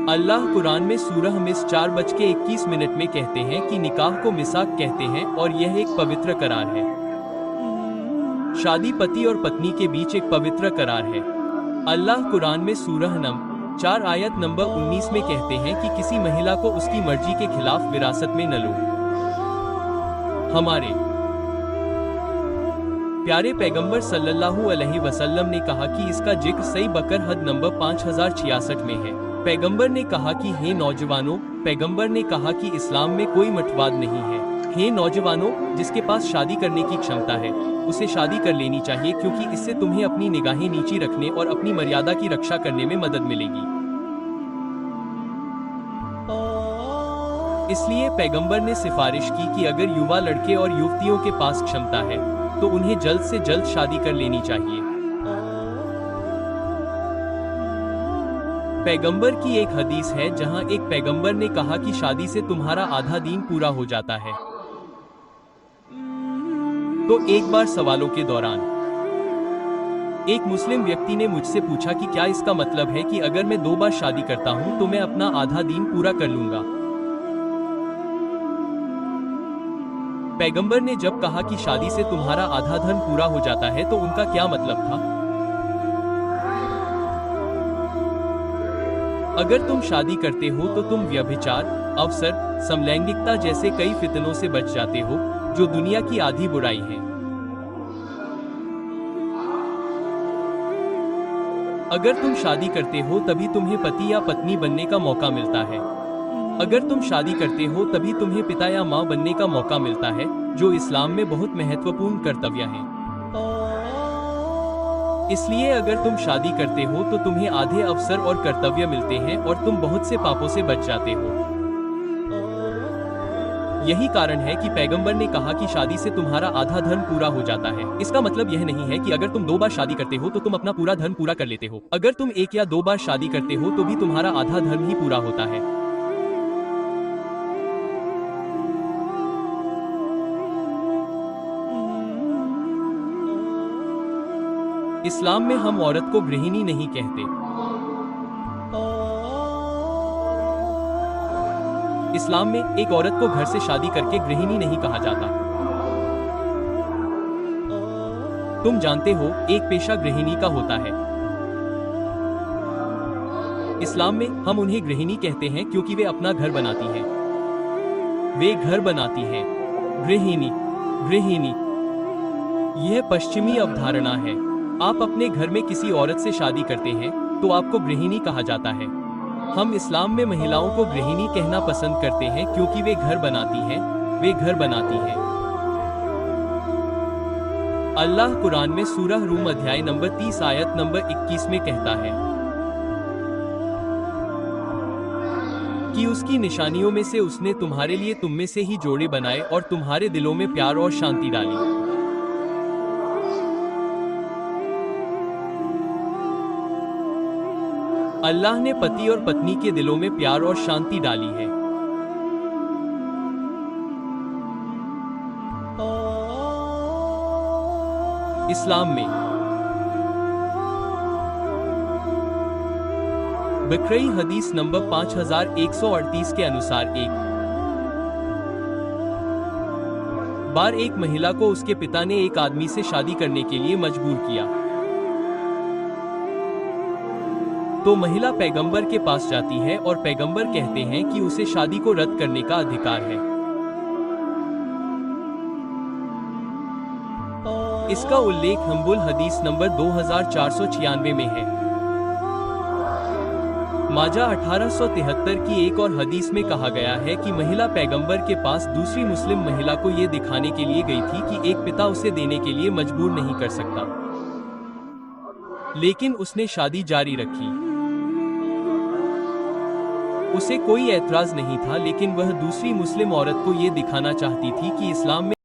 अल्लाह कुरान में सूरह मिस 4:21 में कहते हैं कि निकाह को मिसाक कहते हैं और यह एक पवित्र करार है। शादी पति और पत्नी के बीच एक पवित्र करार है। अल्लाह कुरान में सूरह नम 4 आयत नंबर 19 में कहते हैं कि किसी महिला को उसकी मर्जी के खिलाफ विरासत में न लो। हमारे प्यारे पैगंबर सल्लल्लाहु अलैहि वसल्लम ने कहा कि इसका जिक्र सही बकर हद नंबर 5066 में है। पैगंबर ने कहा कि हे नौजवानों, पैगंबर ने कहा कि इस्लाम में कोई मठवाद नहीं है। हे नौजवानों, जिसके पास शादी करने की क्षमता है उसे शादी कर लेनी चाहिए, क्योंकि इससे तुम्हें अपनी निगाहें नीची रखने और अपनी मर्यादा की रक्षा करने में मदद मिलेगी। इसलिए पैगंबर ने सिफारिश की कि अगर युवा लड़के और युवतियों के पास क्षमता है तो उन्हें जल्द से जल्द शादी कर लेनी चाहिए। पैगंबर की एक हदीस है जहां एक पैगंबर ने कहा कि शादी से तुम्हारा आधा दीन पूरा हो जाता है। तो एक बार सवालों के दौरान एक मुस्लिम व्यक्ति ने मुझसे पूछा कि क्या इसका मतलब है कि अगर मैं 2 बार शादी करता हूं तो मैं अपना आधा दीन पूरा कर लूंगा। पैगंबर ने जब कहा कि शादी से तुम्हारा आधा धन पूरा हो जाता है तो उनका क्या मतलब था? अगर तुम शादी करते हो तो तुम व्यभिचार, अवसर, समलैंगिकता जैसे कई फितनों से बच जाते हो जो दुनिया की आधी बुराई है। अगर तुम शादी करते हो तभी तुम्हें पति या पत्नी बनने का मौका मिलता है। अगर तुम शादी करते हो तभी तुम्हें पिता या माँ बनने का मौका मिलता है, जो इस्लाम में बहुत महत्वपूर्ण कर्तव्य है। इसलिए अगर तुम शादी करते हो तो तुम्हें आधे अवसर और कर्तव्य मिलते हैं और तुम बहुत से पापों से बच जाते हो। यही कारण है कि पैगंबर ने कहा कि शादी से तुम्हारा आधा धन पूरा हो जाता है। इसका मतलब यह नहीं है कि अगर तुम 2 बार शादी करते हो तो तुम अपना पूरा धन पूरा कर लेते हो। अगर तुम 1 या 2 बार शादी करते हो तो भी तुम्हारा आधा धन ही पूरा होता है। इस्लाम में हम औरत को गृहिणी नहीं कहते। इस्लाम में एक औरत को घर से शादी करके गृहिणी नहीं कहा जाता। तुम जानते हो, एक पेशा गृहिणी का होता है। इस्लाम में हम उन्हें गृहिणी कहते हैं क्योंकि वे अपना घर बनाती हैं। वे घर बनाती हैं। गृहिणी, गृहिणी, यह पश्चिमी अवधारणा है। आप अपने घर में किसी औरत से शादी करते हैं तो आपको गृहिणी कहा जाता है। हम इस्लाम में महिलाओं को गृहिणी कहना पसंद करते हैं क्योंकि वे घर बनाती हैं। वे घर बनाती हैं। अल्लाह कुरान में सूरह रूम अध्याय नंबर 30 आयत नंबर 21 में कहता है कि उसकी निशानियों में से उसने तुम्हारे लिए तुम में से ही जोड़े बनाए और तुम्हारे दिलों में प्यार और शांति डाली। अल्लाह ने पति और पत्नी के दिलों में प्यार और शांति डाली है। इस्लाम में बकरी हदीस नंबर 5138 के अनुसार एक बार एक महिला को उसके पिता ने एक आदमी से शादी करने के लिए मजबूर किया। तो महिला पैगंबर के पास जाती है और पैगंबर कहते हैं कि उसे शादी को रद्द करने का अधिकार है। इसका उल्लेख हम्बुल हदीस नंबर 2496 में है। माजा 1873 की एक और हदीस में कहा गया है कि महिला पैगंबर के पास दूसरी मुस्लिम महिला को यह दिखाने के लिए गई थी कि एक पिता उसे देने के लिए मजबूर नहीं कर सकता, लेकिन उसने शादी जारी रखी। उसे कोई ऐतराज नहीं था, लेकिन वह दूसरी मुस्लिम औरत को ये दिखाना चाहती थी कि इस्लाम में